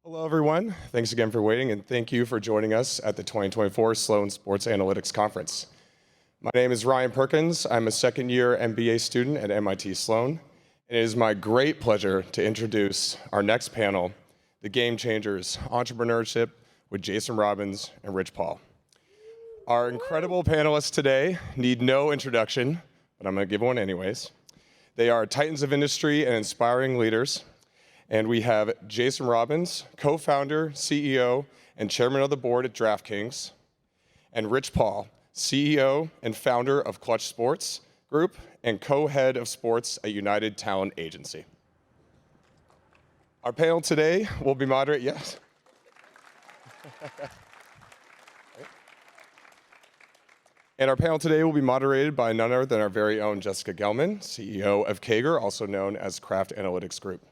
Hello, everyone. Thanks again for waiting, and thank you for joining us at the 2024 Sloan Sports Analytics Conference. My name is Ryan Perkins. I'm a second-year MBA student at MIT Sloan, and it is my great pleasure to introduce our next panel, The Game Changers, Entrepreneurship with Jason Robbins and Rich Paul. Our incredible panelists today need no introduction, but I'm going to give one anyways. They are titans of industry and inspiring leaders. And we have Jason Robbins, co-founder, CEO, and chairman of the board at DraftKings, and Rich Paul, CEO and founder of KLUTCH Sports Group and co-head of sports at United Talent Agency. Our panel today will be moderated, yes. And our panel today will be moderated by none other than our very own Jessica Gelman, CEO of Kager, also known as Kraft Analytics Group.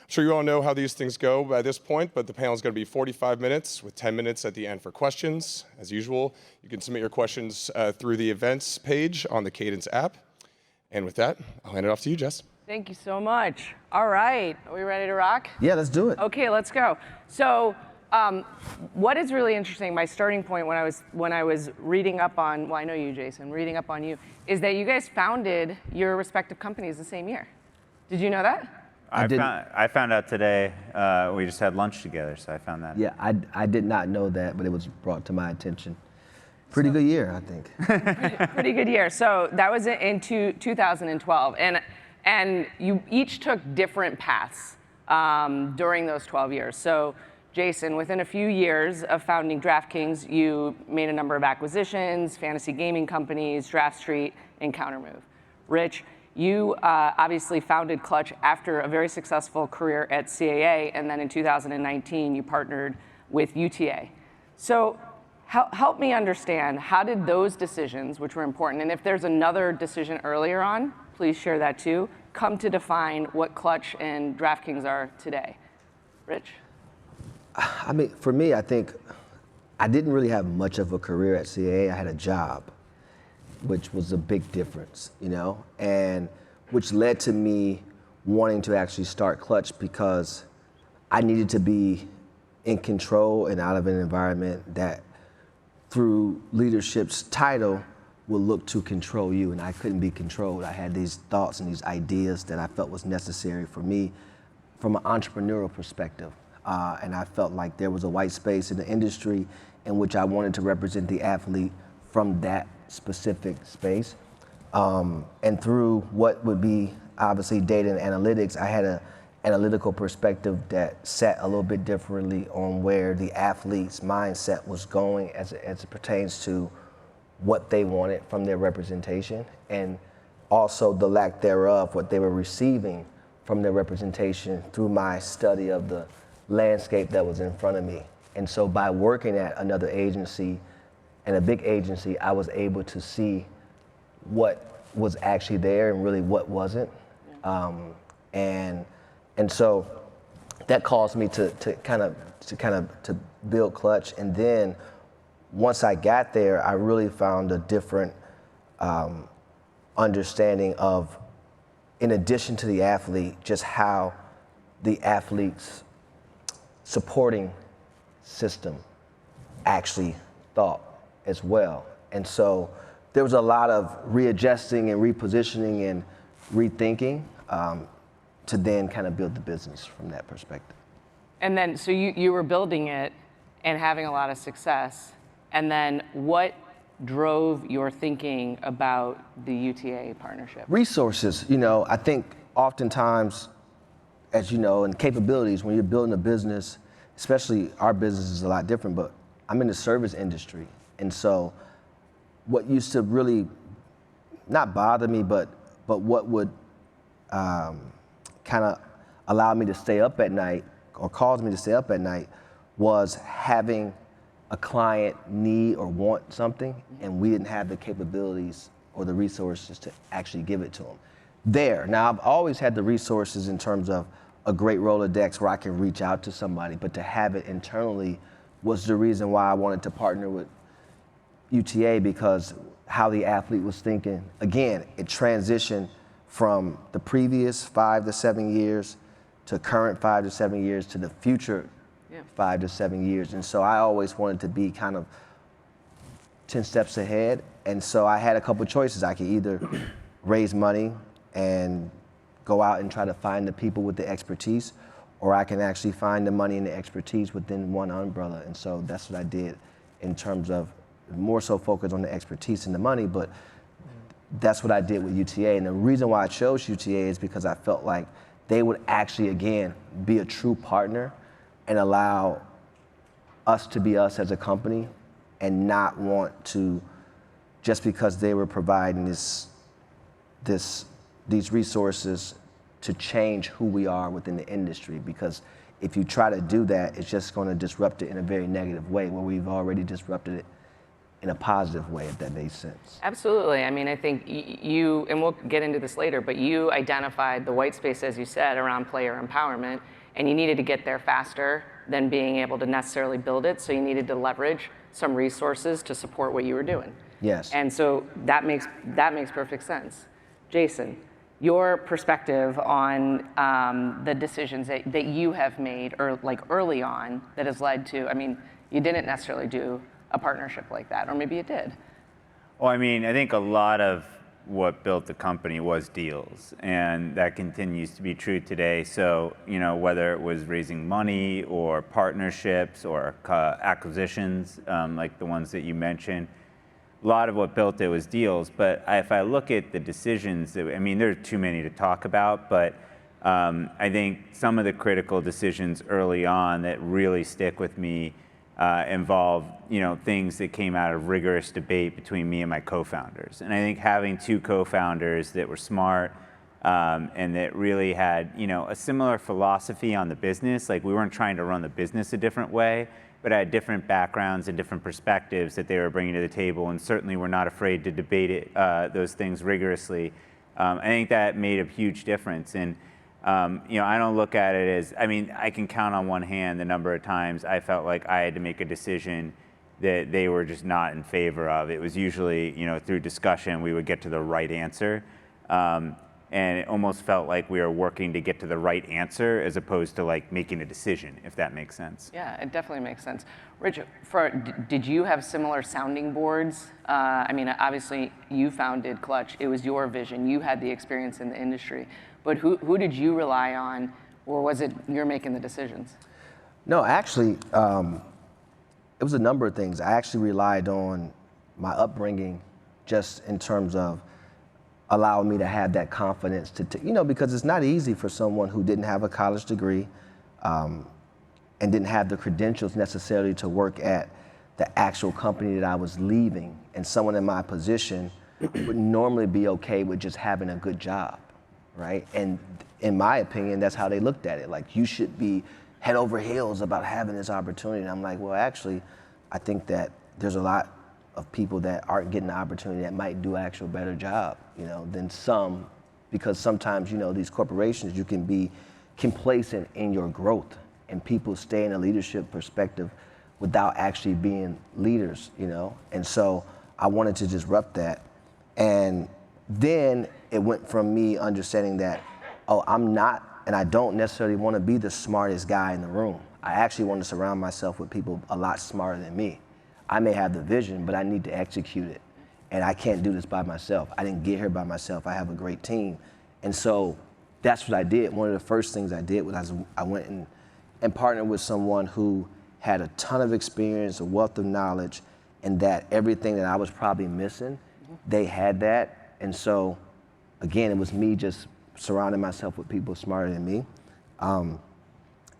I'm sure you all know how these things go by this point, but the panel is going to be 45 minutes with 10 minutes at the end for questions. As usual, you can submit your questions through the events page on the Cadence app. And with that, I'll hand it off to you, Jess. Thank you so much. All right, are we ready to rock? Yeah, let's do it. Okay, let's go. So what is really interesting, my starting point when I was reading up on, well, I know you, Jason, reading up on you, is that you guys founded your respective companies the same year. Did you know that? I found out today. We just had lunch together, so I found that. Yeah, I did not know that, but it was brought to my attention. Pretty good year, I think. Pretty good year. So that was in 2012, and you each took different paths during those 12 years. So Jason, within a few years of founding DraftKings, you made a number of acquisitions, fantasy gaming companies, Draft Street, and Countermove. Rich, you obviously founded KLUTCH after a very successful career at CAA, and then in 2019, you partnered with UTA. So help me understand, how did those decisions, which were important, and if there's another decision earlier on, please share that too, come to define what KLUTCH and DraftKings are today? Rich? I mean, for me, I think I didn't really have much of a career at CAA. I had a job, which was a big difference, you know, and which led to me wanting to actually start KLUTCH because I needed to be in control and out of an environment that, through leadership's title, will look to control you, and I couldn't be controlled. I had these thoughts and these ideas that I felt was necessary for me from an entrepreneurial perspective, and I felt like there was a white space in the industry in which I wanted to represent the athlete from that specific space. And through what would be obviously data and analytics, I had an analytical perspective that sat a little bit differently on where the athlete's mindset was going as it pertains to what they wanted from their representation, and also the lack thereof, what they were receiving from their representation through my study of the landscape that was in front of me. And so by working at another agency, and a big agency, I was able to see what was actually there and really what wasn't. And so that caused me to build KLUTCH. And then once I got there, I really found a different understanding of, in addition to the athlete, just how the athlete's supporting system actually thought as well. And so there was a lot of readjusting and repositioning and rethinking to then kind of build the business from that perspective. And then, so you were building it and having a lot of success, and then what drove your thinking about the UTA partnership? Resources. You know, I think oftentimes, as you know, and capabilities, when you're building a business, especially our business is a lot different, but I'm in the service industry. And so what used to really not bother me, but what would kind of allow me to stay up at night or cause me to stay up at night was having a client need or want something, and we didn't have the capabilities or the resources to actually give it to them. Now, I've always had the resources in terms of a great Rolodex where I can reach out to somebody, but to have it internally was the reason why I wanted to partner with UTA, because how the athlete was thinking, again, it transitioned from the previous 5 to 7 years to current 5 to 7 years to the future 5 to 7 years. And so I always wanted to be kind of 10 steps ahead. And so I had a couple choices. I could either raise money and go out and try to find the people with the expertise, or I can actually find the money and the expertise within one umbrella. And so that's what I did in terms of more so focused on the expertise and the money, but that's what I did with UTA. And the reason why I chose UTA is because I felt like they would actually, again, be a true partner and allow us to be us as a company and not want to, just because they were providing these resources, to change who we are within the industry. Because if you try to do that, it's just going to disrupt it in a very negative way, where we've already disrupted it in a positive way, if that makes sense. Absolutely. I mean, I think you, and we'll get into this later, but you identified the white space, as you said, around player empowerment, and you needed to get there faster than being able to necessarily build it, so you needed to leverage some resources to support what you were doing. Yes. And so that makes perfect sense. Jason, your perspective on the decisions that you have made, or like early on, that has led to, I mean, you didn't necessarily do a partnership like that, or maybe you did. Well, I mean, I think a lot of what built the company was deals, and that continues to be true today. So, you know, whether it was raising money or partnerships or acquisitions, like the ones that you mentioned, a lot of what built it was deals. But if I look at the decisions, I mean, there are too many to talk about, but I think some of the critical decisions early on that really stick with me involve, you know, things that came out of rigorous debate between me and my co-founders. And I think having two co-founders that were smart and that really had, you know, a similar philosophy on the business, like we weren't trying to run the business a different way, but had different backgrounds and different perspectives that they were bringing to the table, and certainly were not afraid to debate it, those things rigorously. I think that made a huge difference. And you know, I don't look at it as, I mean, I can count on one hand the number of times I felt like I had to make a decision that they were just not in favor of. It was usually, you know, through discussion we would get to the right answer. And it almost felt like we were working to get to the right answer as opposed to like making a decision, if that makes sense. Yeah, it definitely makes sense. Rich, did you have similar sounding boards? I mean, obviously you founded Clutch. It was your vision. You had the experience in the industry. But who did you rely on, or was it you're making the decisions? No, actually, it was a number of things. I actually relied on my upbringing, just in terms of allowing me to have that confidence to you know, because it's not easy for someone who didn't have a college degree and didn't have the credentials necessarily to work at the actual company that I was leaving. And someone in my position would normally be okay with just having a good job, right? And in my opinion, that's how they looked at it. Like, you should be head over heels about having this opportunity. And I'm like, well, actually, I think that there's a lot of people that aren't getting the opportunity that might do an actual better job, you know, than some, because sometimes, you know, these corporations, you can be complacent in your growth, and people stay in a leadership perspective without actually being leaders, you know? And so I wanted to disrupt that. And then it went from me understanding that, oh, I'm not, and I don't necessarily want to be the smartest guy in the room. I actually want to surround myself with people a lot smarter than me. I may have the vision, but I need to execute it. And I can't do this by myself. I didn't get here by myself. I have a great team. And so that's what I did. One of the first things I did was I went and partnered with someone who had a ton of experience, a wealth of knowledge, and that everything that I was probably missing, they had that. And so, again, it was me just surrounding myself with people smarter than me.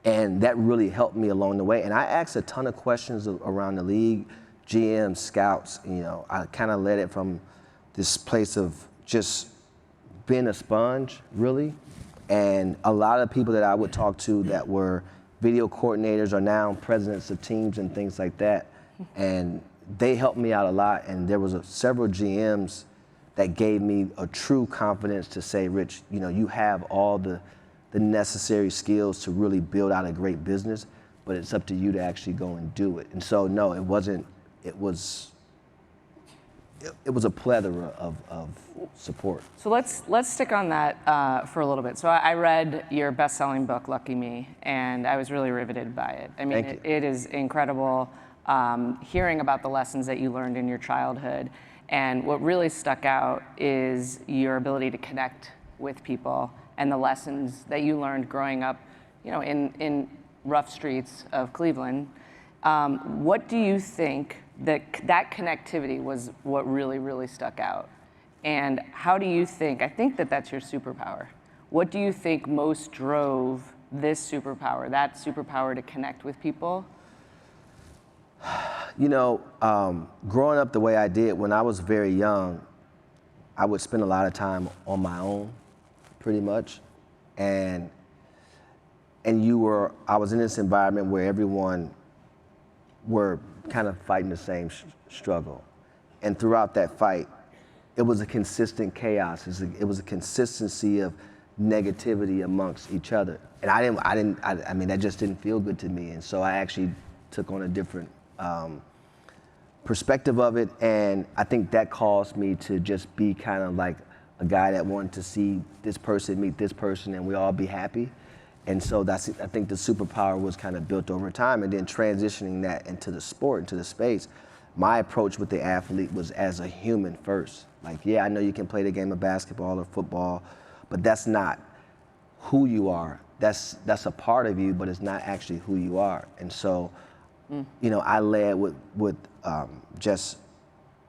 And that really helped me along the way. And I asked a ton of questions around the league, GM, scouts. You know, I kind of led it from this place of just being a sponge, really. And a lot of people that I would talk to that were video coordinators are now presidents of teams and things like that. And they helped me out a lot. And there was several GMs that gave me a true confidence to say, Rich, you know, you have all the necessary skills to really build out a great business, but it's up to you to actually go and do it. And so, no, it wasn't, it was it was a plethora of support. So let's stick on that for a little bit. So I read your best-selling book, Lucky Me, and I was really riveted by it. I mean, it is incredible hearing about the lessons that you learned in your childhood. And what really stuck out is your ability to connect with people and the lessons that you learned growing up, you know, in rough streets of Cleveland. What do you think that connectivity was what really, really stuck out? And how do you think, I think that's your superpower. What do you think most drove this superpower, that superpower to connect with people? You know, growing up the way I did when I was very young, I would spend a lot of time on my own, pretty much. And I was in this environment where everyone were kind of fighting the same struggle. And throughout that fight, it was a consistent chaos. It was a consistency of negativity amongst each other. And I mean, that just didn't feel good to me. And so I actually took on a different perspective of it. And I think that caused me to just be kind of like a guy that wanted to see this person meet this person and we all be happy. And so I think the superpower was kind of built over time, and then transitioning that into the sport, into the space. My approach with the athlete was as a human first. Like, yeah, I know you can play the game of basketball or football, but that's not who you are. That's a part of you, but it's not actually who you are. And so, you know, I led with just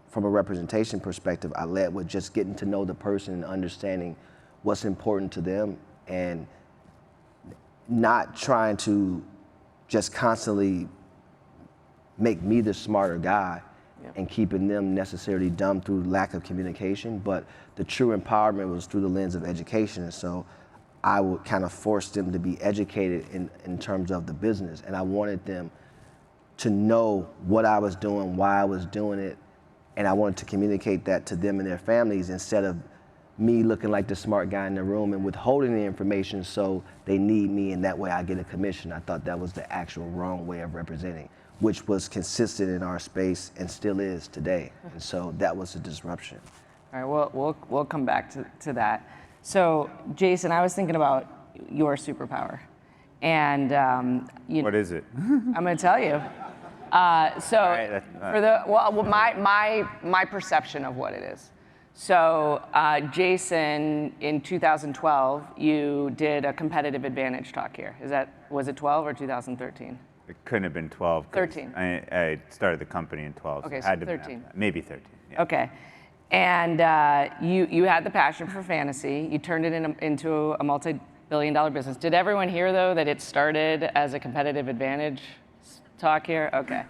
from a representation perspective, I led with just getting to know the person and understanding what's important to them, and not trying to just constantly make me the smarter guy and keeping them necessarily dumb through lack of communication, but the true empowerment was through the lens of education. And so I would kind of force them to be educated in terms of the business, and I wanted them to know what I was doing, why I was doing it, and I wanted to communicate that to them and their families instead of me looking like the smart guy in the room and withholding the information so they need me and that way I get a commission. I thought that was the actual wrong way of representing, which was consistent in our space and still is today. And so that was a disruption. All right, we'll come back to that. So Jason, I was thinking about your superpower, and what is it? I'm going to tell you. My perception of what it is. So Jason, in 2012, you did a competitive advantage talk here. Was it 12 or 2013? It couldn't have been 12. 13. I started the company in 12. Okay, so so had to 13. Maybe 13. Yeah. Okay. And you had the passion for fantasy. You turned it into a multi-billion-dollar business. Did everyone hear, though, that it started as a competitive advantage talk here? Okay.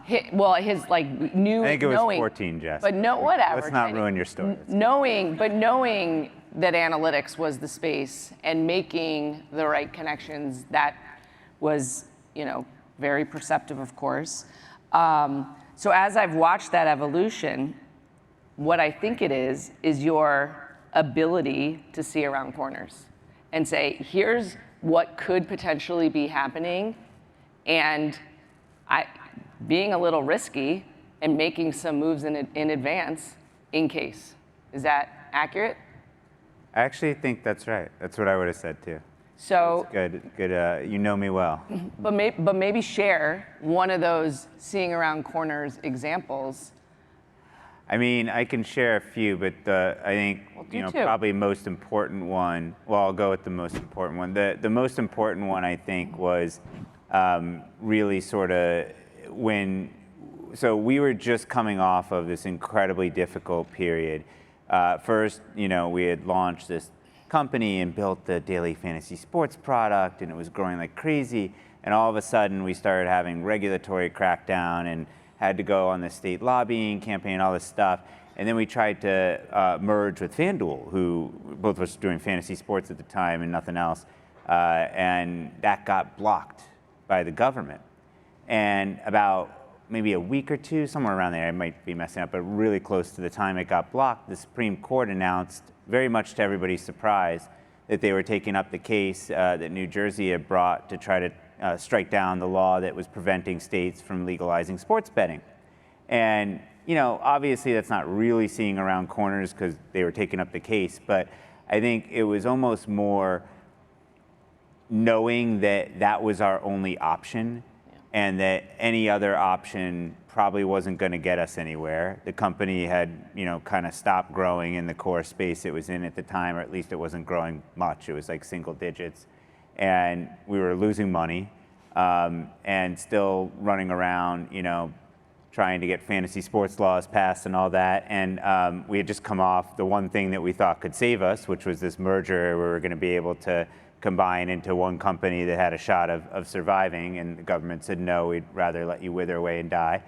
His like new. I think it was knowing, 14, Jess. But no, whatever. Let's not ruin your story. Knowing that analytics was the space and making the right connections, that was, you know, very perceptive, of course. So as I've watched that evolution, what I think it is your ability to see around corners and say, here's what could potentially be happening, and being a little risky and making some moves in advance in case. Is that accurate? I actually think that's right. That's what I would have said too. So that's good. You know me well. But maybe share one of those seeing around corners examples. I mean, I can share a few, but I think probably most important one. Well, I'll go with the most important one. The most important one I think was really sort of so we were just coming off of this incredibly difficult period. First, we had launched this company and built the daily fantasy sports product, and it was growing like crazy. And all of a sudden, we started having regulatory crackdown and had to go on the state lobbying campaign, all this stuff. And then we tried to merge with FanDuel, who both of us were doing fantasy sports at the time and nothing else. And that got blocked by the government. And about maybe a week or two, somewhere around there, I might be messing up, but really close to the time it got blocked, the Supreme Court announced, very much to everybody's surprise, that they were taking up the case that New Jersey had brought to try to strike down the law that was preventing states from legalizing sports betting. And obviously that's not really seeing around corners because they were taking up the case, but I think it was almost more knowing that that was our only option and that any other option probably wasn't going to get us anywhere. The company had, kind of stopped growing in the core space it was in at the time, or at least it wasn't growing much. It was like single digits. And we were losing money and still running around, trying to get fantasy sports laws passed and all that. And we had just come off the one thing that we thought could save us, which was this merger where we were going to be able to combine into one company that had a shot of surviving, and the government said, no, we'd rather let you wither away and die.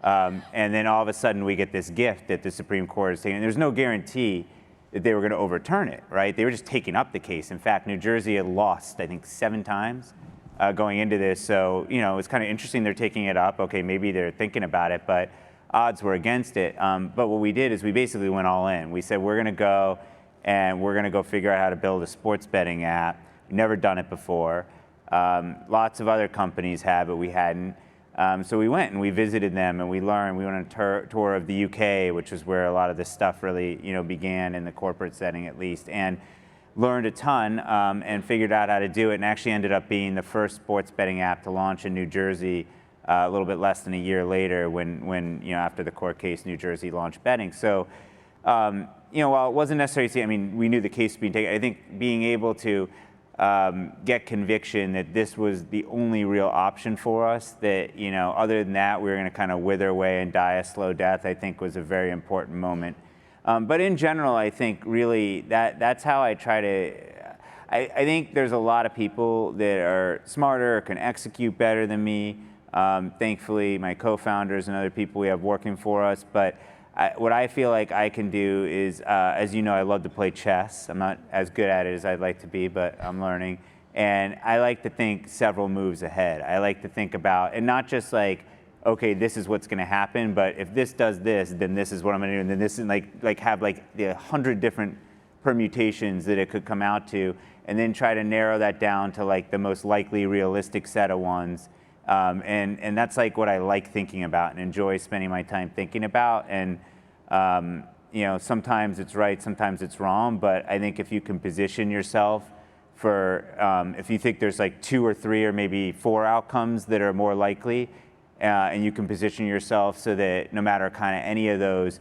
And then all of a sudden we get this gift that the Supreme Court is taking. There's no guarantee that they were going to overturn it, right? They were just taking up the case. In fact, New Jersey had lost, I think, 7 times going into this. So, it's kind of interesting they're taking it up. Okay, maybe they're thinking about it, but odds were against it. But what we did is we basically went all in. We said, we're going to go and we're going to go figure out how to build a sports betting app. Never done it before. Lots of other companies have, but we hadn't. So we went and we visited them and we learned. We went on a tour of the UK, which was where a lot of this stuff really, began in the corporate setting at least, and learned a ton and figured out how to do it, and actually ended up being the first sports betting app to launch in New Jersey a little bit less than a year later when after the court case, New Jersey launched betting. So, while it wasn't necessarily, we knew the case was being taken. I think being able to get conviction that this was the only real option for us, that, other than that, we were going to kind of wither away and die a slow death, I think was a very important moment. But in general, I think really that's how I try to, I think there's a lot of people that are smarter, can execute better than me. Thankfully, my co-founders and other people we have working for us, but what I feel like I can do is, as you know, I love to play chess. I'm not as good at it as I'd like to be, but I'm learning. And I like to think several moves ahead. I like to think about, and not just like, okay, this is what's going to happen, but if this does this, then this is what I'm going to do, and then this is like have like the 100 different permutations that it could come out to, and then try to narrow that down to like the most likely realistic set of ones. And that's like what I like thinking about and enjoy spending my time thinking about. And sometimes it's right, sometimes it's wrong. But I think if you can position yourself for, if you think there's like 2 or 3 or maybe 4 outcomes that are more likely, and you can position yourself so that no matter kind of any of those,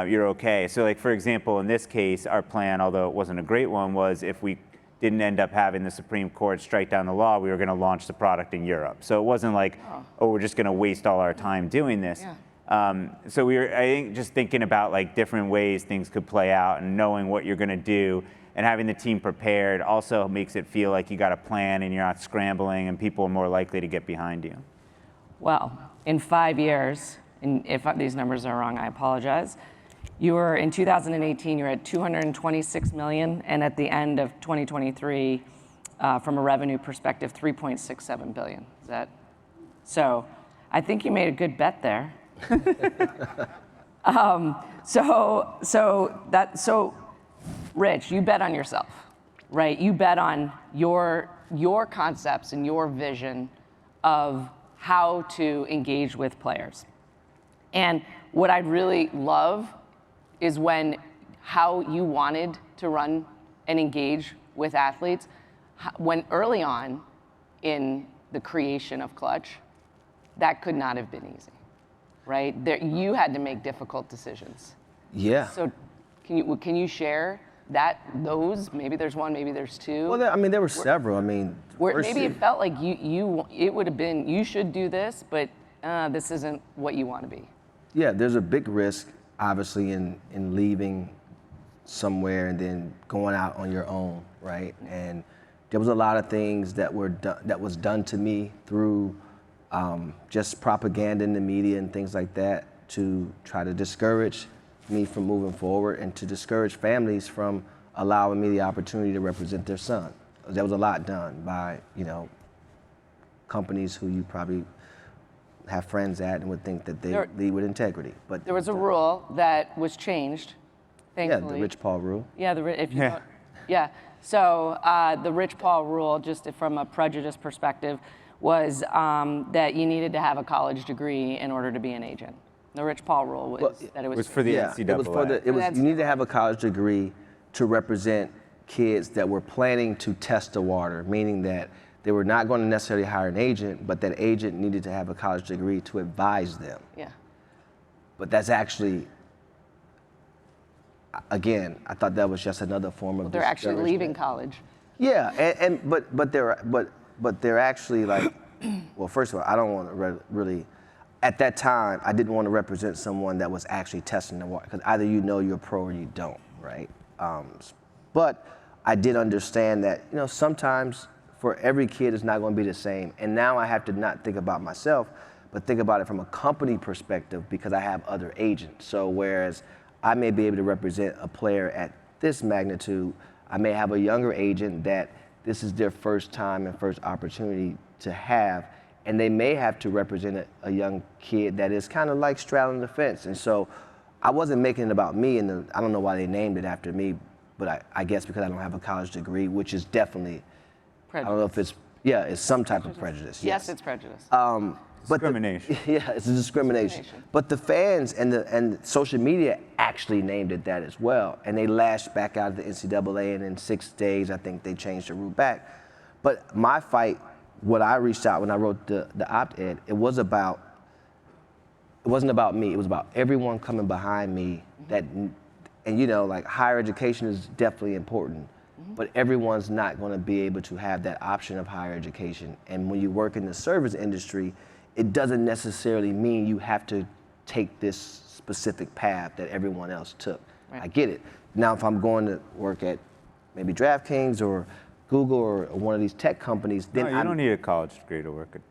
you're okay. So like, for example, in this case, our plan, although it wasn't a great one, was if we didn't end up having the Supreme Court strike down the law, we were going to launch the product in Europe. So it wasn't like, oh, we're just going to waste all our time doing this. Yeah. So we were, I think, just thinking about like different ways things could play out, and knowing what you're going to do and having the team prepared also makes it feel like you got a plan and you're not scrambling, and people are more likely to get behind you. Well, in 5 years, and if these numbers are wrong, I apologize. You were, in 2018, you were at 226 million, and at the end of 2023, from a revenue perspective, 3.67 billion. Is that? So I think you made a good bet there. So Rich, you bet on yourself, right? You bet on your concepts and your vision of how to engage with players. And what I'd really love is how you wanted to run and engage with athletes, when early on in the creation of Clutch, that could not have been easy, right? You had to make difficult decisions. Yeah. So can you share those? Maybe there's one, maybe there's two. Well, there were several. Where maybe it felt like it would have been, you should do this, but this isn't what you want to be. Yeah, there's a big risk, obviously, in leaving somewhere and then going out on your own, right? And there was a lot of things that was done to me through just propaganda in the media and things like that to try to discourage me from moving forward and to discourage families from allowing me the opportunity to represent their son. There was a lot done by, companies who you probably have friends at and would think that they lead with integrity. But there was a rule that was changed, thankfully. Yeah, the Rich Paul rule. Yeah, So the Rich Paul rule, just from a prejudice perspective, was that you needed to have a college degree in order to be an agent. The Rich Paul rule was that it was, was for the NCAA. It was for the. It was. That's- You need to have a college degree to represent kids that were planning to test the water, meaning that they were not going to necessarily hire an agent, but that agent needed to have a college degree to advise them. Yeah. But that's actually, again, I thought that was just another form of. They're actually discouragement. leaving college. Yeah, but they're actually like, well, first of all, I don't want to really. At that time, I didn't want to represent someone that was actually testing the water, because either you know you're a pro or you don't, right? But I did understand that, you know, sometimes for every kid it's not going to be the same. And now I have to not think about myself, but think about it from a company perspective, because I have other agents. So whereas I may be able to represent a player at this magnitude, I may have a younger agent that this is their first time and first opportunity to have, and they may have to represent a young kid that is kind of like straddling the fence. And so I wasn't making it about me, and I don't know why they named it after me, but I guess because I don't have a college degree, which is definitely, Prejudice. I don't know if it's, yeah, it's some type of prejudice. Yes, it's prejudice. Discrimination. Yeah, it's a discrimination. But the fans and social media actually named it that as well, and they lashed back out of the NCAA, and in 6 days, I think they changed the rule back. But my fight, what I reached out when I wrote the op-ed, it wasn't about me. It was about everyone coming behind me. That, and you know, like higher education is definitely important, but everyone's not going to be able to have that option of higher education. And when you work in the service industry, it doesn't necessarily mean you have to take this specific path that everyone else took. Right. I get it. Now, if I'm going to work at maybe DraftKings or Google or one of these tech companies, then No, you don't need a college degree to work it.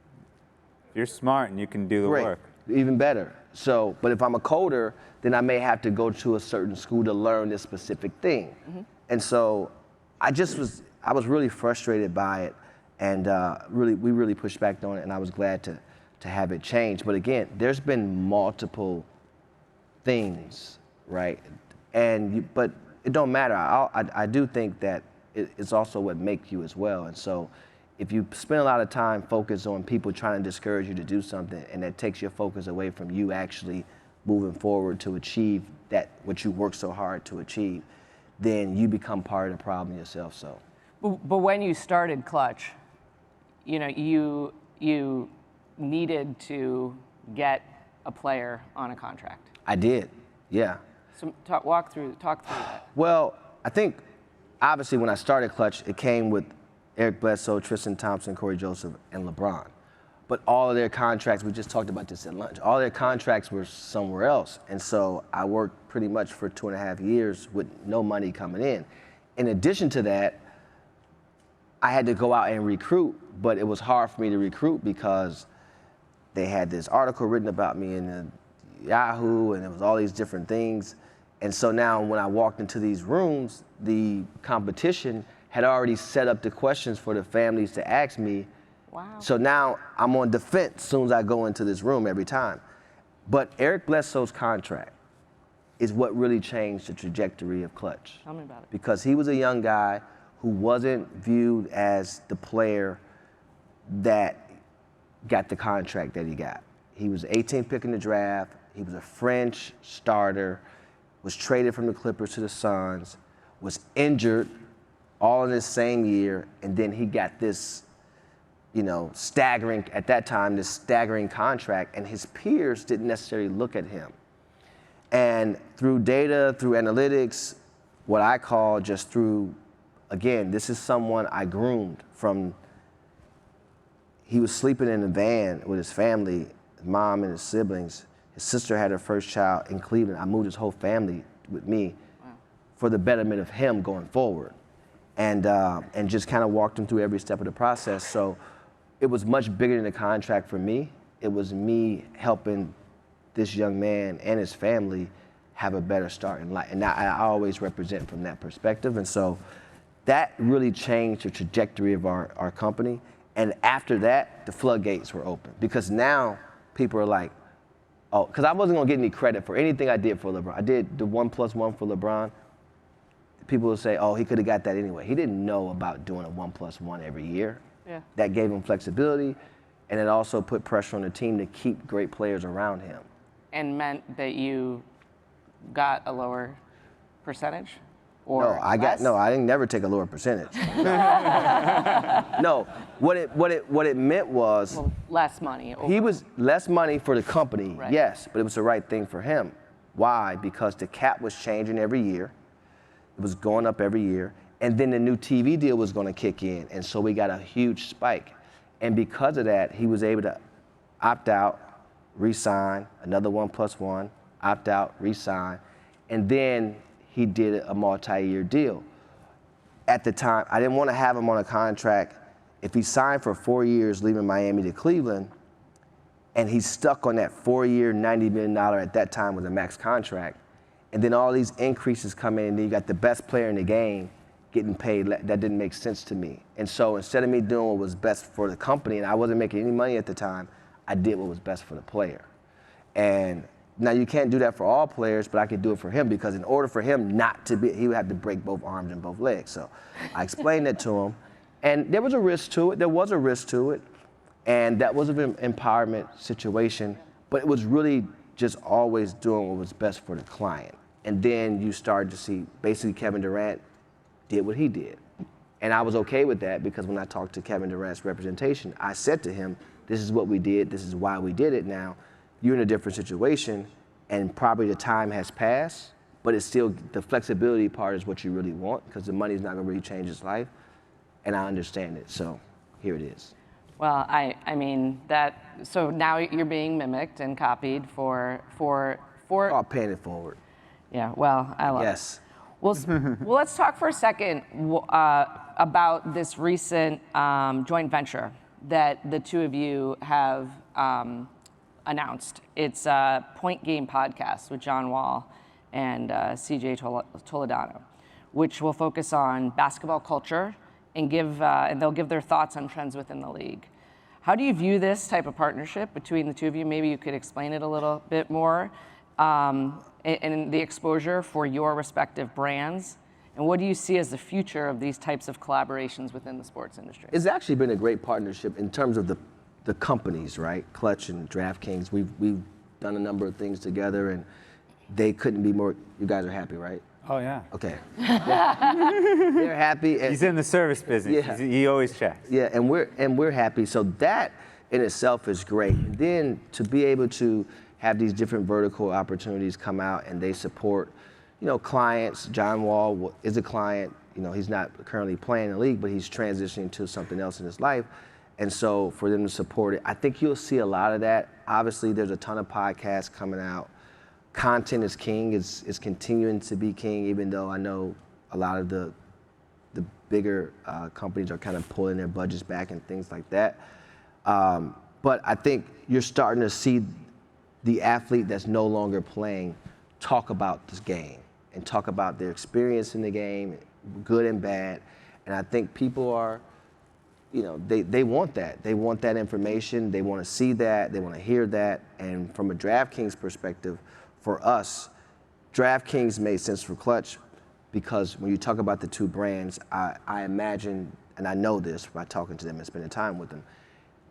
If you're smart and you can do the great, work. even better. So, but if I'm a coder, then I may have to go to a certain school to learn this specific thing. And so I was really frustrated by it, and we really pushed back on it, and I was glad to have it change. But again, there's been multiple things, right? But it don't matter. I do think that it's also what makes you as well. And so if you spend a lot of time focused on people trying to discourage you to do something, and that takes your focus away from you actually moving forward to achieve that what you work so hard to achieve, then you become part of the problem yourself. So, But when you started Clutch, you know, you needed to get a player on a contract. I did, yeah. So talk through that. Well, I think obviously when I started Clutch, it came with Eric Bledsoe, Tristan Thompson, Corey Joseph, and LeBron. But all of their contracts, we just talked about this at lunch, all their contracts were somewhere else. And so I worked pretty much for 2.5 years with no money coming in. In addition to that, I had to go out and recruit, but it was hard for me to recruit because they had this article written about me in the Yahoo, and it was all these different things. And so now when I walked into these rooms, the competition had already set up the questions for the families to ask me. Wow. So now I'm on defense as soon as I go into this room every time. But Eric Bledsoe's contract is what really changed the trajectory of Clutch. Tell me about it. Because he was a young guy who wasn't viewed as the player that got the contract that he got. He was the 18th pick in the draft. He was a French starter, was traded from the Clippers to the Suns, was injured all in this same year, and then he got this, you know, staggering, at that time, this staggering contract, and his peers didn't necessarily look at him. And through data, through analytics, what I call just through, again, this is someone I groomed from. He was sleeping in a van with his family, his mom and his siblings. His sister had her first child in Cleveland. I moved his whole family with me for the betterment of him going forward. And just kind of walked him through every step of the process. So it was much bigger than a contract for me. It was me helping this young man and his family have a better start in life. And I always represent from that perspective. And so that really changed the trajectory of our company. And after that, the floodgates were open. Because now people are like, oh, because I wasn't going to get any credit for anything I did for LeBron. I did the 1+1 for LeBron. People will say, oh, he could have got that anyway. He didn't know about doing a 1+1 every year. Yeah. That gave him flexibility, and it also put pressure on the team to keep great players around him. and meant that you got a lower percentage? Or No, I didn't never take a lower percentage. No, what it meant was less money. he was less money for the company, Right. yes, but it was the right thing for him. Why? Because the cap was changing every year. It was going up every year. And then the new TV deal was going to kick in. And so we got a huge spike. And because of that, he was able to opt out, re-sign, another 1+1, opt out, re-sign. And then he did a multi-year deal. At the time, I didn't want to have him on a contract. If he signed for 4 years, leaving Miami to Cleveland, and he's stuck on that 4-year, $90 million at that time was a max contract, and then all these increases come in, and then you got the best player in the game getting paid, that didn't make sense to me. And so instead of me doing what was best for the company, and I wasn't making any money at the time, I did what was best for the player. And now you can't do that for all players, but I could do it for him, because in order for him not to be, he would have to break both arms and both legs. So I explained that to him, and there was a risk to it. And that was an empowerment situation, but it was really just always doing what was best for the client. And then you started to see, basically Kevin Durant did what he did. And I was okay with that, because when I talked to Kevin Durant's representation, I said to him, this is what we did, this is why we did it. Now, you're in a different situation, and probably the time has passed, but it's still, the flexibility part is what you really want, because the money's not gonna really change his life, and I understand it, so here it is. Well, I mean that. So now you're being mimicked and copied for. Oh, paying it forward. Yeah. Well, I love Yes. it. Well, let's talk for a second about this recent joint venture that the two of you have announced. It's Point Game Podcast with John Wall and CJ Toledano, which will focus on basketball culture and they'll give their thoughts on trends within the league. How do you view this type of partnership between the two of you? Maybe you could explain it a little bit more, and the exposure for your respective brands. And what do you see as the future of these types of collaborations within the sports industry? It's actually been a great partnership in terms of the companies, right? Klutch and DraftKings. We've done a number of things together, and they couldn't be more. You guys are happy, right? Oh, yeah. Okay. They're happy. And, He's in the service business. Yeah. He always checks. yeah, and we're happy. So that in itself is great. And then to be able to have these different vertical opportunities come out, and they support, clients. John Wall is a client. He's not currently playing in the league, but he's transitioning to something else in his life. And so for them to support it, I think you'll see a lot of that. Obviously, there's a ton of podcasts coming out. Content is king, is continuing to be king, even though I know a lot of the bigger companies are kind of pulling their budgets back and things like that. But I think you're starting to see the athlete that's no longer playing talk about this game and talk about their experience in the game, good and bad. And I think people are, they want that. They want that information. They want to see that. They want to hear that. And from a DraftKings perspective, for us, DraftKings made sense for Klutch, because when you talk about the two brands, I imagine, and I know this by talking to them and spending time with them,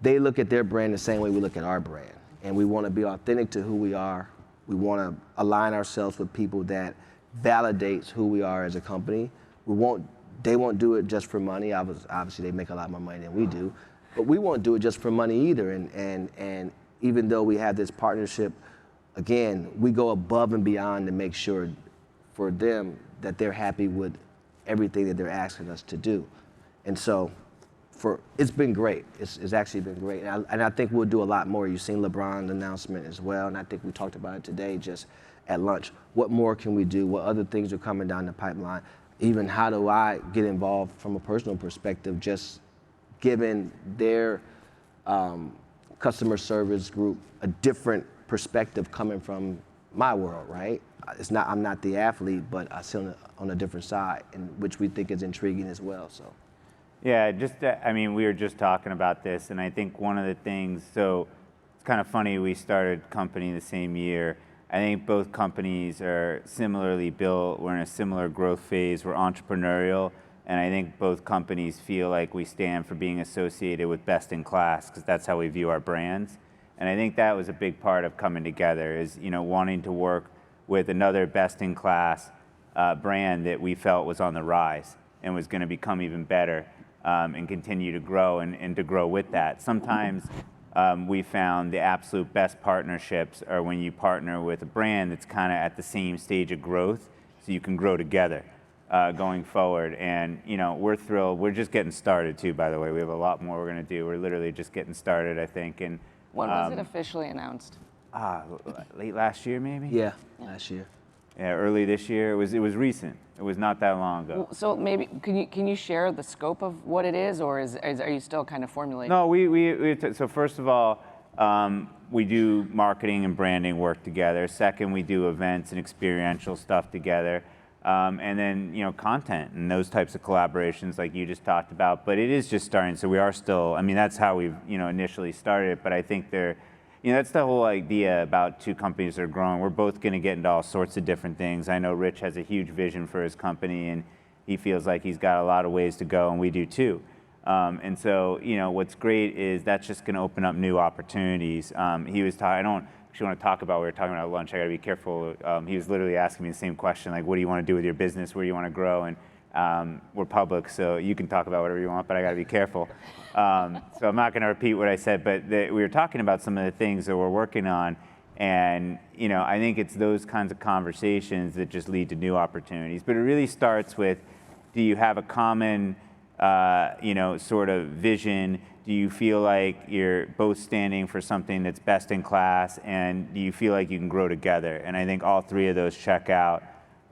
they look at their brand the same way we look at our brand. And we want to be authentic to who we are. We want to align ourselves with people that validates who we are as a company. They won't do it just for money. Obviously, they make a lot more money than we do, but we won't do it just for money either. And even though we have this partnership, again, we go above and beyond to make sure for them that they're happy with everything that they're asking us to do. And so it's been great. It's actually been great. And I think we'll do a lot more. You've seen LeBron's announcement as well, and I think we talked about it today just at lunch. What more can we do? What other things are coming down the pipeline? Even how do I get involved from a personal perspective, just given their customer service group a different perspective coming from my world, right? I'm not the athlete, but I sit on a different side, which we think is intriguing as well. So, yeah, we were just talking about this, and I think one of the things. So it's kind of funny. We started company the same year. I think both companies are similarly built. We're in a similar growth phase. We're entrepreneurial, and I think both companies feel like we stand for being associated with best in class, because that's how we view our brands. And I think that was a big part of coming together, is wanting to work with another best-in-class brand that we felt was on the rise and was going to become even better and continue to grow and to grow with that. Sometimes we found the absolute best partnerships are when you partner with a brand that's kind of at the same stage of growth, so you can grow together going forward. And we're thrilled. We're just getting started too, by the way. We have a lot more we're going to do. We're literally just getting started, I think. And when was it officially announced? Late last year, maybe? Yeah, last year. Yeah, early this year. It was recent. It was not that long ago. So maybe can you share the scope of what it is, or are you still kind of formulating? No, so first of all, we do marketing and branding work together. Second, we do events and experiential stuff together. And then, content and those types of collaborations like you just talked about. But it is just starting, so we are still, that's how we've, initially started it. But I think that's the whole idea about two companies that are growing. We're both going to get into all sorts of different things. I know Rich has a huge vision for his company, and he feels like he's got a lot of ways to go, and we do too. And so, what's great is that's just going to open up new opportunities. He was talking, I don't actually want to talk about, we were talking about lunch, I got to be careful. He was literally asking me the same question, like, what do you want to do with your business? Where do you want to grow? And we're public, so you can talk about whatever you want, but I got to be careful. So I'm not going to repeat what I said, but we were talking about some of the things that we're working on. And, I think it's those kinds of conversations that just lead to new opportunities. But it really starts with, do you have a common, sort of vision? Do you feel like you're both standing for something that's best in class? And do you feel like you can grow together? And I think all three of those check out.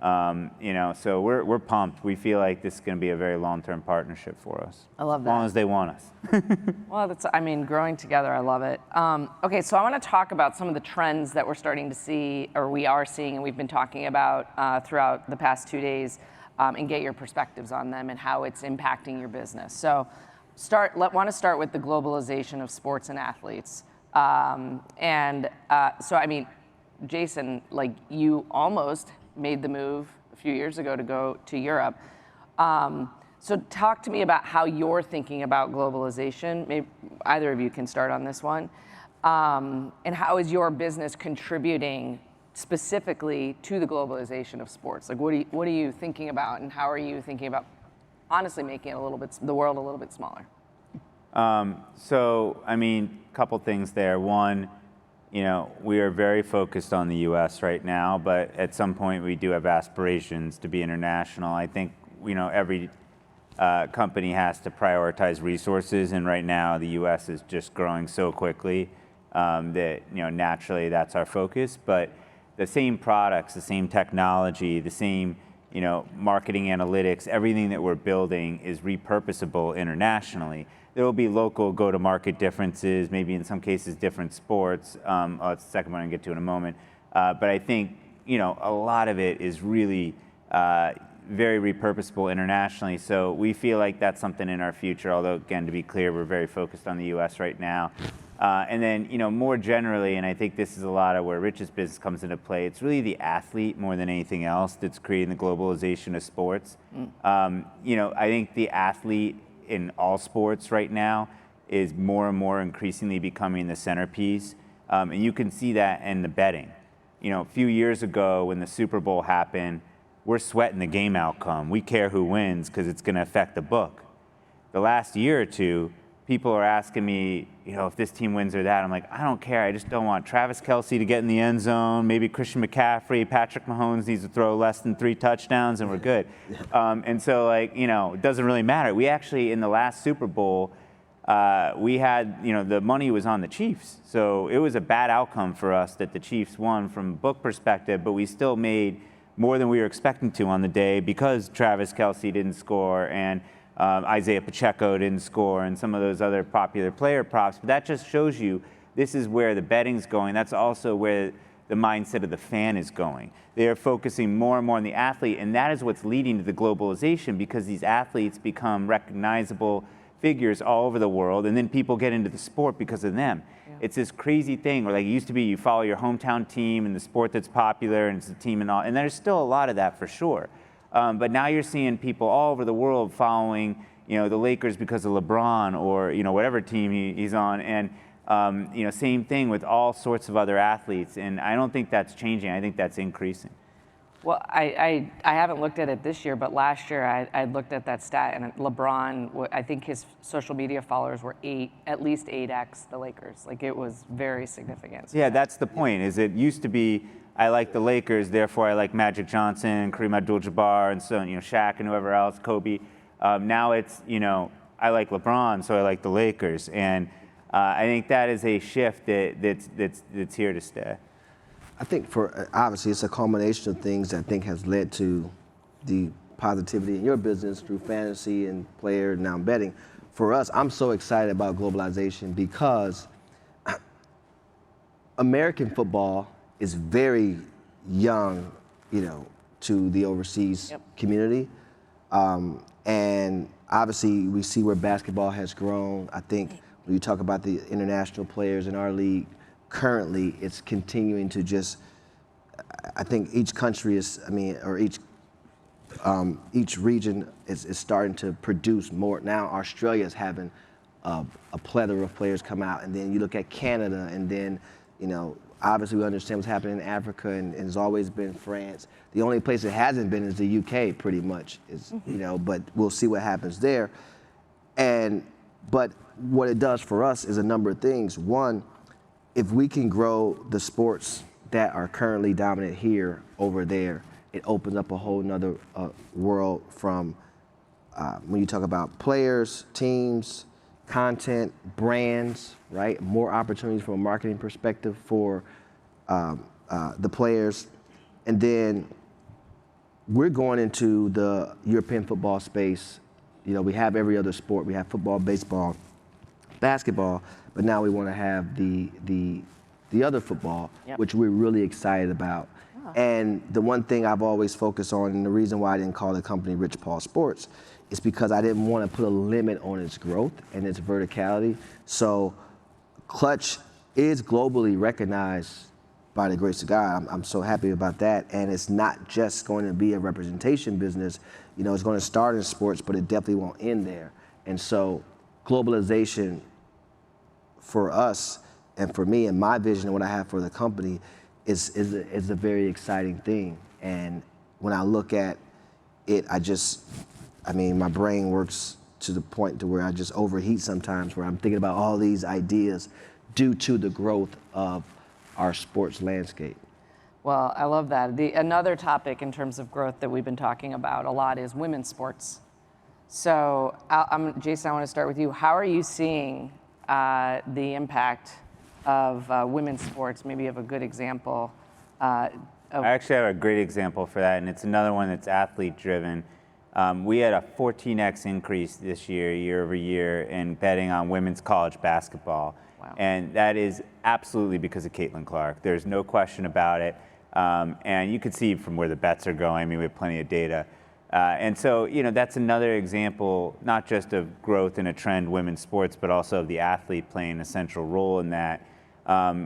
So we're pumped. We feel like this is going to be a very long-term partnership for us. I love that. As long as they want us. Well, growing together, I love it. Okay, so I want to talk about some of the trends that we're starting to see, or we are seeing, and we've been talking about throughout the past 2 days, and get your perspectives on them and how it's impacting your business. So want to start with the globalization of sports and athletes. Jason, like, you almost made the move a few years ago to go to Europe. So talk to me about how you're thinking about globalization. Maybe either of you can start on this one. And how is your business contributing specifically to the globalization of sports? Like, what are you thinking about, and how are you thinking about honestly making it the world a little bit smaller? Couple things there. One, we are very focused on the U.S. right now, but at some point we do have aspirations to be international. I think, every company has to prioritize resources, and right now the U.S. is just growing so quickly that, naturally that's our focus. But the same products, the same technology, the same, marketing analytics, everything that we're building is repurposable internationally. There will be local go-to-market differences, maybe in some cases different sports. That's the second one I'll get to in a moment. But I think, a lot of it is really very repurposable internationally. So we feel like that's something in our future, although, again, to be clear, we're very focused on the U.S. right now. And then, more generally, and I think this is a lot of where Rich's business comes into play, it's really the athlete more than anything else that's creating the globalization of sports. I think the athlete in all sports right now is more and more increasingly becoming the centerpiece. And you can see that in the betting. A few years ago when the Super Bowl happened, we're sweating the game outcome. We care who wins because it's going to affect the book. The last year or two, people are asking me, if this team wins or that. I'm like, I don't care. I just don't want Travis Kelce to get in the end zone. Maybe Christian McCaffrey, Patrick Mahomes needs to throw less than 3 touchdowns, and we're good. And so, it doesn't really matter. We actually, in the last Super Bowl, we had, the money was on the Chiefs. So it was a bad outcome for us that the Chiefs won from a book perspective, but we still made more than we were expecting to on the day because Travis Kelce didn't score and Isaiah Pacheco didn't score and some of those other popular player props. But that just shows you this is where the betting's going. That's also where the mindset of the fan is going. They are focusing more and more on the athlete, and that is what's leading to the globalization because these athletes become recognizable figures all over the world, and then people get into the sport because of them. Yeah. It's this crazy thing where, like, it used to be you follow your hometown team and the sport that's popular and it's a team and all, and there's still a lot of that for sure. But now you're seeing people all over the world following, the Lakers because of LeBron or, whatever team he's on. And Same thing with all sorts of other athletes, and I don't think that's changing. I think that's increasing. Well, I haven't looked at it this year, but last year I looked at that stat, and LeBron, I think his social media followers were at least 8x the Lakers. Like, it was very significant. Yeah, that's the point. Is it used to be, I like the Lakers, therefore I like Magic Johnson, Kareem Abdul-Jabbar, and so Shaq and whoever else, Kobe. Now it's I like LeBron, so I like the Lakers, and I think that is a shift that's here to stay. I think obviously it's a culmination of things that I think has led to the positivity in your business through fantasy and player now betting. For us, I'm so excited about globalization because American football is very young, to the overseas community. And obviously we see where basketball has grown. I think when you talk about the international players in our league, currently it's continuing to I think each country each region is starting to produce more. Now Australia is having a plethora of players come out, and then you look at Canada, and then, obviously we understand what's happening in Africa, and it's always been France. The only place it hasn't been is the UK, pretty much, but we'll see what happens there. But what it does for us is a number of things. One, if we can grow the sports that are currently dominant here over there, it opens up a whole nother world from when you talk about players, teams, content, brands, right? More opportunities from a marketing perspective for the players. And then we're going into the European football space. We have every other sport. We have football, baseball, basketball, but now we want to have the other football, which we're really excited about. Oh. And the one thing I've always focused on, and the reason why I didn't call the company Rich Paul Sports, is because I didn't want to put a limit on its growth and its verticality. So Clutch is globally recognized by the grace of God. I'm so happy about that. And it's not just going to be a representation business. It's going to start in sports, but it definitely won't end there. And so globalization for us and for me and my vision and what I have for the company is a very exciting thing. And when I look at it, my brain works to the point to where I just overheat sometimes, where I'm thinking about all these ideas due to the growth of our sports landscape. Well, I love that. Another topic in terms of growth that we've been talking about a lot is women's sports. So, Jason, I want to start with you. How are you seeing the impact of women's sports? Maybe you have a good example. I actually have a great example for that, and it's another one that's athlete-driven. We had a 14x increase this year over year, in betting on women's college basketball. Wow. And that is absolutely because of Caitlin Clark. There's no question about it. And you can see from where the bets are going. We have plenty of data. And so, that's another example, not just of growth in a trend women's sports, but also of the athlete playing a central role in that.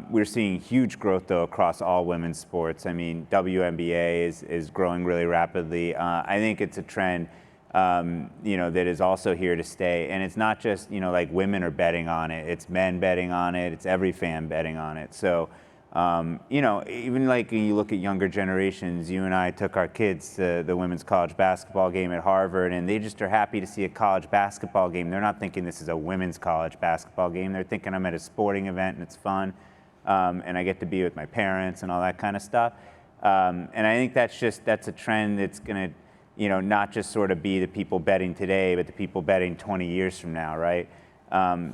We're seeing huge growth, though, across all women's sports. WNBA is growing really rapidly. I think it's a trend, that is also here to stay. And it's not just, like women are betting on it. It's men betting on it. It's every fan betting on it. So, even like when you look at younger generations, you and I took our kids to the women's college basketball game at Harvard, and they just are happy to see a college basketball game. They're not thinking this is a women's college basketball game. They're thinking I'm at a sporting event and it's fun, and I get to be with my parents and all that kind of stuff. And I think that's a trend that's going to, not just sort of be the people betting today, but the people betting 20 years from now, right?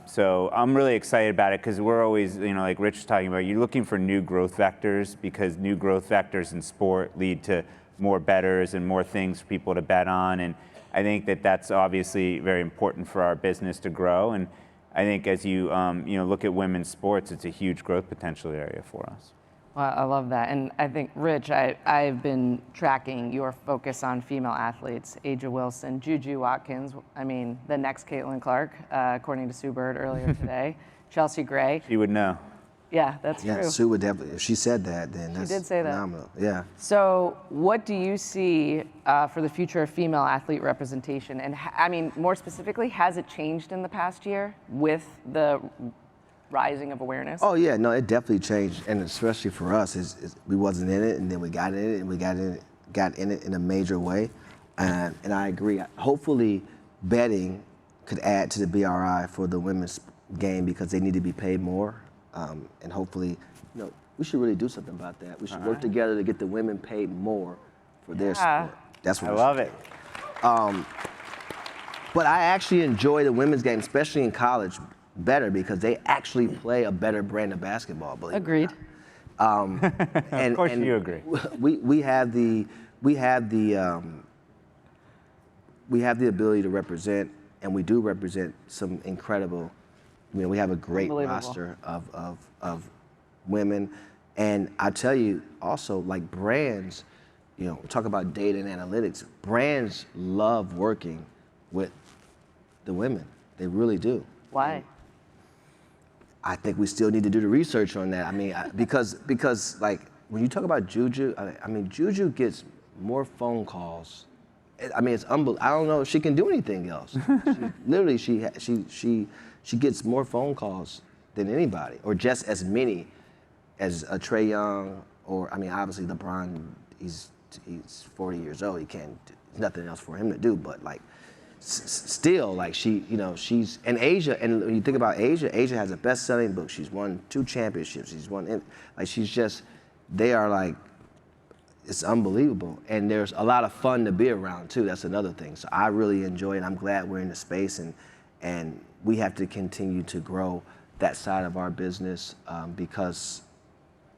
So I'm really excited about it because we're always, like Rich was talking about, you're looking for new growth vectors, because new growth vectors in sport lead to more bettors and more things for people to bet on. And I think that's obviously very important for our business to grow. And I think as you, look at women's sports, it's a huge growth potential area for us. Well, I love that. And I think, Rich, I've been tracking your focus on female athletes, Aja Wilson, Juju Watkins, the next Caitlin Clark, according to Sue Bird earlier today, Chelsea Gray. She would know. Yeah, that's true. Yeah, Sue would definitely, if she said that, then that's did say that. phenomenal. Yeah. So what do you see for the future of female athlete representation? And more specifically, has it changed in the past year with the rising of awareness? Oh yeah, no, it definitely changed, and especially for us, we wasn't in it, and then we got in it, and we got in it in a major way, and I agree. Hopefully, betting could add to the BRI for the women's game because they need to be paid more, and hopefully, we should really do something about that. We should work together to get the women paid more for their sport. That's what I love it. But I actually enjoy the women's game, especially in college, better because they actually play a better brand of basketball. Believe it or Agreed. not. Of course you agree. We have the ability to represent, and we do represent some incredible. We have a great roster of women, and I tell you also, like brands, we talk about data and analytics. Brands love working with the women. They really do. Why? I think we still need to do the research on that. I mean, because like when you talk about Juju, Juju gets more phone calls. I mean, it's unbelievable. I don't know if she can do anything else. She gets more phone calls than anybody, or just as many as a Trae Young, or obviously LeBron. He's 40 years old. He can't. There's nothing else for him to do. But like, still, like she's and Asia. And when you think about Asia, Asia has a best-selling book. She's won 2 championships. She's won. They are like, it's unbelievable. And there's a lot of fun to be around too. That's another thing. So I really enjoy it. I'm glad we're in the space, and we have to continue to grow that side of our business because,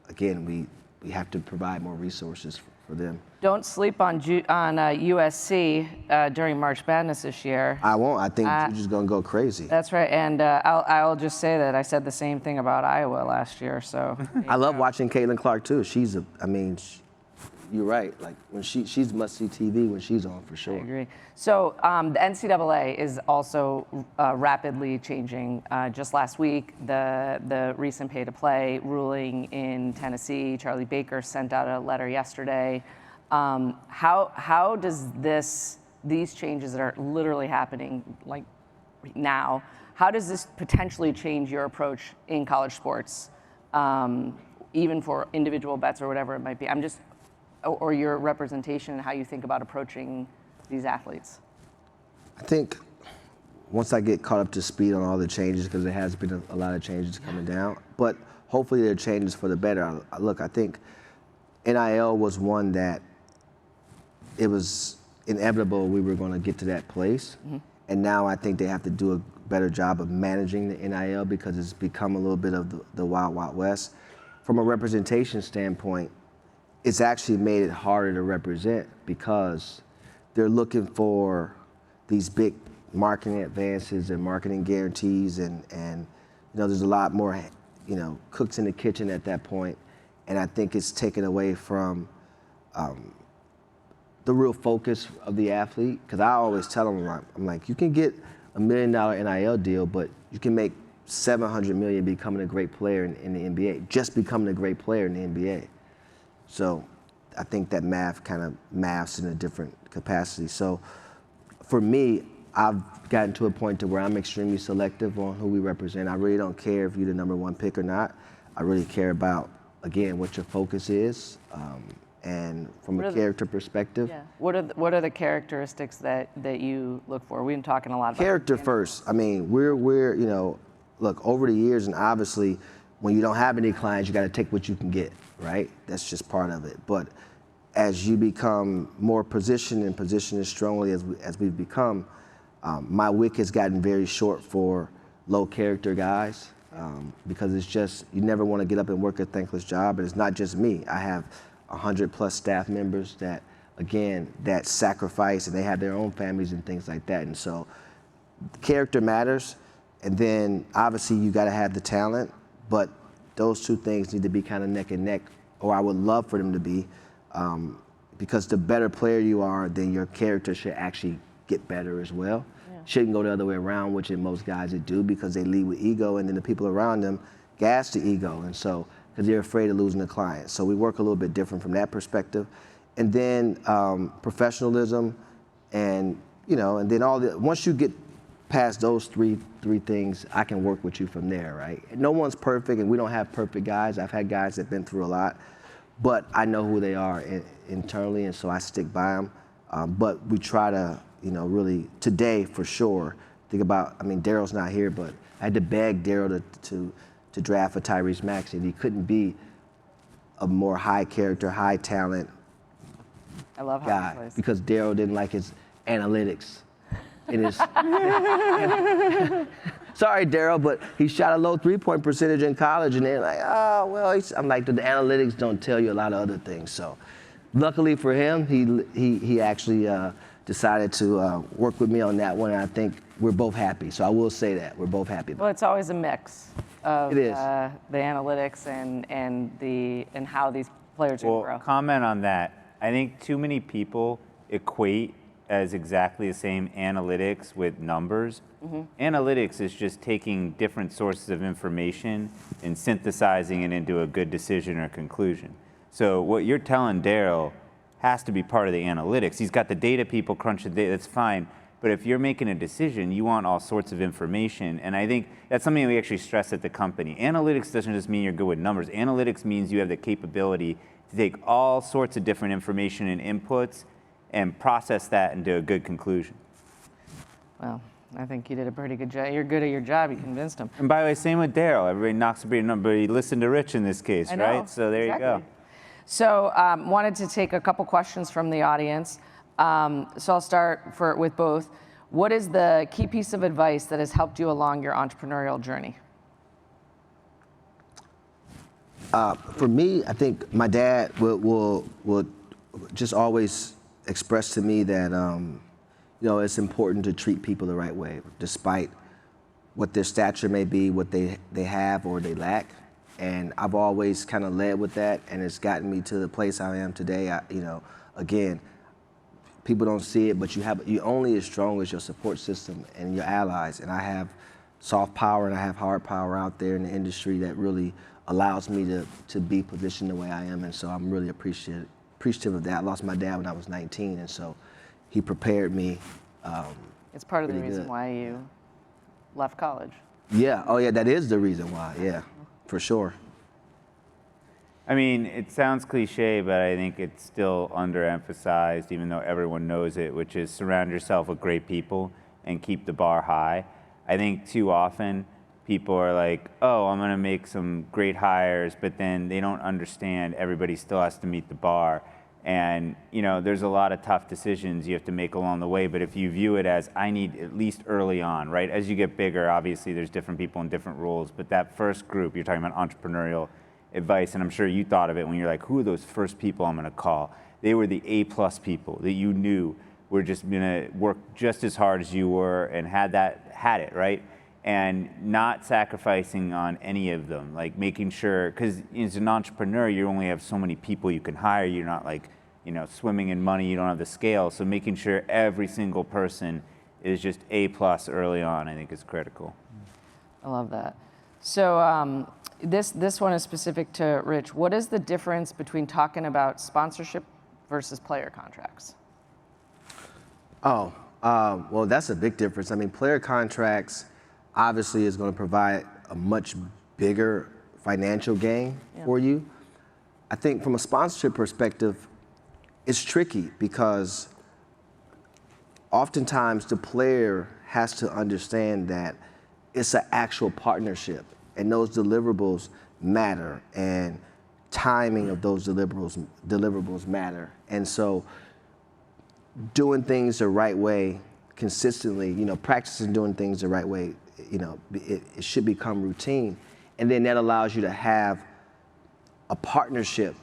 again, we have to provide more resources for them. Don't sleep on USC during March Madness this year. I won't. I think Juju's going to go crazy. That's right, and I'll just say that I said the same thing about Iowa last year. So I love watching Caitlin Clark too. You're right. Like when she's must-see TV when she's on for sure. I agree. So the NCAA is also rapidly changing. Just last week, the recent pay-to-play ruling in Tennessee, Charlie Baker sent out a letter yesterday. How does these changes that are literally happening like now, how does this potentially change your approach in college sports, even for individual bets or whatever it might be? Or your representation and how you think about approaching these athletes? I think once I get caught up to speed on all the changes, because there has been a lot of changes coming down, but hopefully there are changes for the better. Look, I think NIL was one that it was inevitable we were going to get to that place. Mm-hmm. And now I think they have to do a better job of managing the NIL because it's become a little bit of the Wild Wild West. From a representation standpoint, it's actually made it harder to represent because they're looking for these big marketing advances and marketing guarantees, and there's a lot more cooks in the kitchen at that point, and I think it's taken away from the real focus of the athlete. Because I always tell them, I'm like, you can get $1 million NIL deal, but you can make $700 million becoming a great player in the NBA, just becoming a great player in the NBA. So I think that math kind of maths in a different capacity. So for me, I've gotten to a point to where I'm extremely selective on who we represent. I really don't care if you're the number 1 pick or not. I really care about, again, what your focus is, and from a character perspective. Yeah. What are the characteristics that you look for? We've been talking a lot about character first. I mean, we're look, over the years, and obviously when you don't have any clients, you got to take what you can get, right? That's just part of it. But as you become more positioned and positioned as strongly as we've become, my wick has gotten very short for low character guys because it's just, you never want to get up and work a thankless job. And it's not just me. I have 100+ staff members that, again, that sacrifice, and they have their own families and things like that. And so character matters. And then obviously you got to have the talent, but those two things need to be kind of neck and neck, or I would love for them to be, because the better player you are, then your character should actually get better as well. Yeah. Shouldn't go the other way around, which in most guys it do, because they lead with ego, and then the people around them gas the ego, and so because they're afraid of losing the client. So we work a little bit different from that perspective, and then professionalism, and and then once you get past those three things, I can work with you from there, right? No one's perfect, and we don't have perfect guys. I've had guys that've been through a lot, but I know who they are internally, and so I stick by them. But we try to, really, today for sure, think about, Daryl's not here, but I had to beg Daryl to draft for Tyrese Maxey, and he couldn't be a more high character, high talent I love how guy he plays. because Daryl didn't like his analytics. In his Sorry, Daryl, but he shot a low three-point percentage in college, and they're like, oh, well, I'm like, the analytics don't tell you a lot of other things. So luckily for him, he actually decided to work with me on that one, and I think we're both happy. So I will say that we're both happy. Well, it's always a mix of It is. the analytics and how these players are going to grow. Well, comment on that. I think too many people equate as exactly the same analytics with numbers. Analytics is just taking different sources of information and synthesizing it into a good decision or conclusion. So what you're telling Daryl has to be part of the analytics. He's got the data, people crunch the data, that's fine. But if you're making a decision, you want all sorts of information. And I think that's something we actually stress at the company. Analytics doesn't just mean you're good with numbers. Analytics means you have the capability to take all sorts of different information and inputs and process that into a good conclusion. Well, I think you did a pretty good job. You're good at your job. You convinced him. And by the way, same with Daryl. Everybody knocks a big number, but he listened to Rich in this case, I know, right? So there exactly. you go. So wanted to take a couple questions from the audience. So I'll start with both. What is the key piece of advice that has helped you along your entrepreneurial journey? For me, I think my dad will just always express to me that it's important to treat people the right way, despite what their stature may be, what they have or they lack. And I've always kind of led with that, and it's gotten me to the place I am today. Again, people don't see it, but you're only as strong as your support system and your allies. And I have soft power and I have hard power out there in the industry that really allows me to be positioned the way I am. And so I'm really appreciative of that. I lost my dad when I was 19, and so he prepared me. It's part of the pretty reason good. why you left college. Yeah, oh yeah, that is the reason why, yeah, for sure. I mean, it sounds cliche, but I think it's still underemphasized, even though everyone knows it, which is surround yourself with great people and keep the bar high. I think too often people are like, oh, I'm going to make some great hires, but then they don't understand everybody still has to meet the bar. And, there's a lot of tough decisions you have to make along the way, but if you view it as, I need at least early on, right? As you get bigger, obviously there's different people in different roles, but that first group, you're talking about entrepreneurial advice, and I'm sure you thought of it when you're like, who are those first people I'm going to call? They were the A+ people that you knew were just going to work just as hard as you were and had it, right? And not sacrificing on any of them, like making sure, because as an entrepreneur, you only have so many people you can hire. You're not like, swimming in money, you don't have the scale. So making sure every single person is just A+ early on, I think is critical. I love that. So this one is specific to Rich. What is the difference between talking about sponsorship versus player contracts? Well, that's a big difference. I mean, player contracts obviously is going to provide a much bigger financial gain for you. I think from a sponsorship perspective, it's tricky because oftentimes the player has to understand that it's an actual partnership, and those deliverables matter, and timing of those deliverables matter. And so doing things the right way consistently, practicing doing things the right way, it should become routine. And then that allows you to have a partnership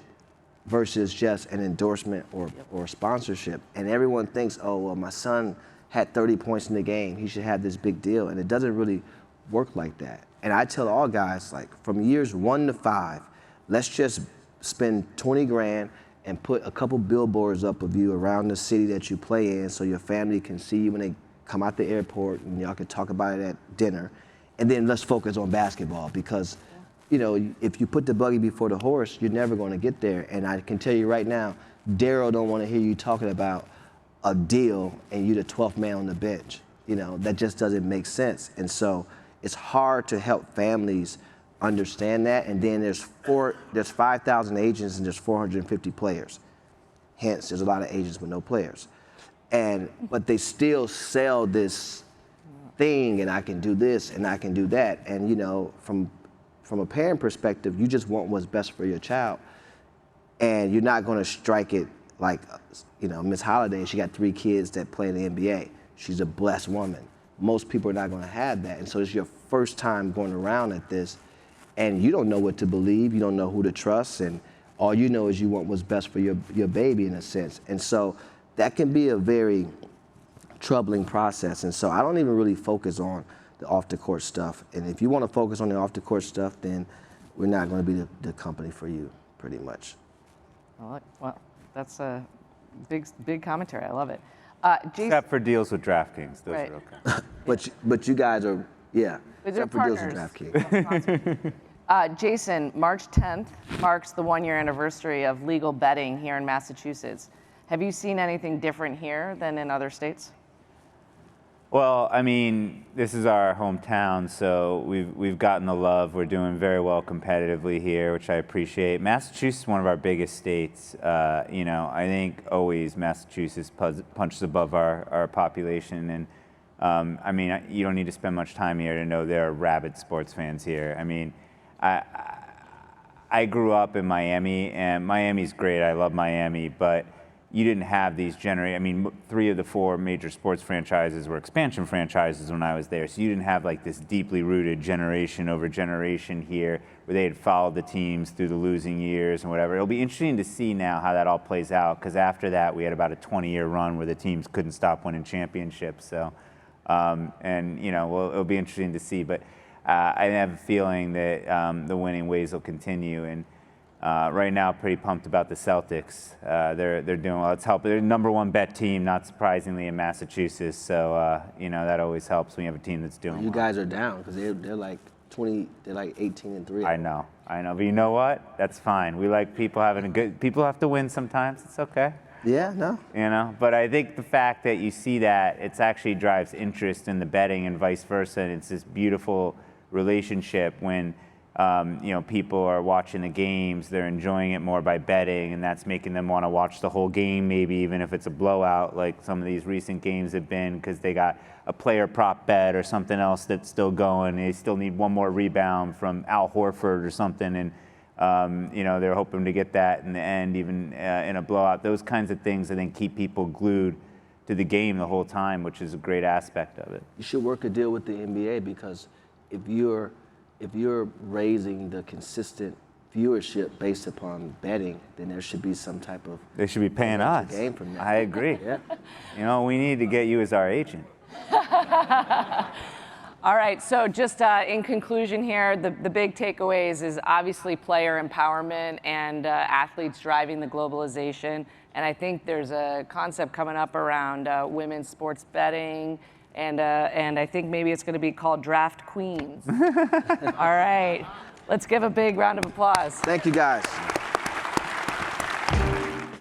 versus just an endorsement or sponsorship. And everyone thinks, oh, well, my son had 30 points in the game, he should have this big deal. And it doesn't really work like that. And I tell all guys, like, from years 1 to 5, let's just spend 20 grand and put a couple billboards up of you around the city that you play in so your family can see you when they come out the airport and y'all can talk about it at dinner. And then let's focus on basketball because, if you put the buggy before the horse, you're never going to get there. And I can tell you right now, Daryl don't want to hear you talking about a deal and you the 12th man on the bench. that just doesn't make sense. And so it's hard to help families understand that. And then there's 5,000 agents and there's 450 players. Hence, there's a lot of agents with no players. But they still sell this thing, and I can do this and I can do that. And from a parent perspective, you just want what's best for your child. And you're not going to strike it like, Miss Holiday, she got 3 kids that play in the NBA. She's a blessed woman. Most people are not going to have that. And so it's your first time going around at this, and you don't know what to believe, you don't know who to trust, and all you know is you want what's best for your baby in a sense. And so that can be a very troubling process. And so I don't even really focus on the off-the-court stuff. And if you want to focus on the off-the-court stuff, then we're not going to be the company for you, pretty much. Well, that's a big commentary. I love it. Jason, Except for deals with DraftKings, those Right. are okay. But you guys are, yeah. But they're except for deals with partners. DraftKings. Jason, March 10th marks the 1-year anniversary of legal betting here in Massachusetts. Have you seen anything different here than in other states? Well, I mean, this is our hometown, so we've gotten the love. We're doing very well competitively here, which I appreciate. Massachusetts is one of our biggest states. I think always Massachusetts punches above our population. And I mean, you don't need to spend much time here to know there are rabid sports fans here. I mean, I grew up in Miami, and Miami's great. I love Miami, but you didn't have these I mean, 3 of the 4 major sports franchises were expansion franchises when I was there. So you didn't have like this deeply rooted generation over generation here where they had followed the teams through the losing years and whatever. It'll be interesting to see now how that all plays out, because after that we had about a 20-year run where the teams couldn't stop winning championships. So, it'll be interesting to see. But I have a feeling that the winning ways will continue. And right now, pretty pumped about the Celtics. They're doing well. It's helping. They're the #1 bet team, not surprisingly, in Massachusetts. So that always helps when you have a team that's doing You well. guys are down because they're like 20. They're like 18-3. I know. But you know what? That's fine. We like people having a good. People have to win sometimes. It's okay. Yeah, no. But I think the fact that you see that, it actually drives interest in the betting and vice versa. And it's this beautiful relationship when people are watching the games, they're enjoying it more by betting, and that's making them want to watch the whole game, maybe even if it's a blowout like some of these recent games have been, because they got a player prop bet or something else that's still going. They still need one more rebound from Al Horford or something, and they're hoping to get that in the end, even in a blowout. Those kinds of things, I think, keep people glued to the game the whole time, which is a great aspect of it. You should work a deal with the NBA, because if you're raising the consistent viewership based upon betting, then there should be some type of They should be paying us. game from that. I agree. Yeah. We need to get you as our agent. All right, so just in conclusion here, the big takeaways is obviously player empowerment and athletes driving the globalization. And I think there's a concept coming up around women's sports betting, and I think maybe it's going to be called Draft Queens. All right, let's give a big round of applause. Thank you, guys.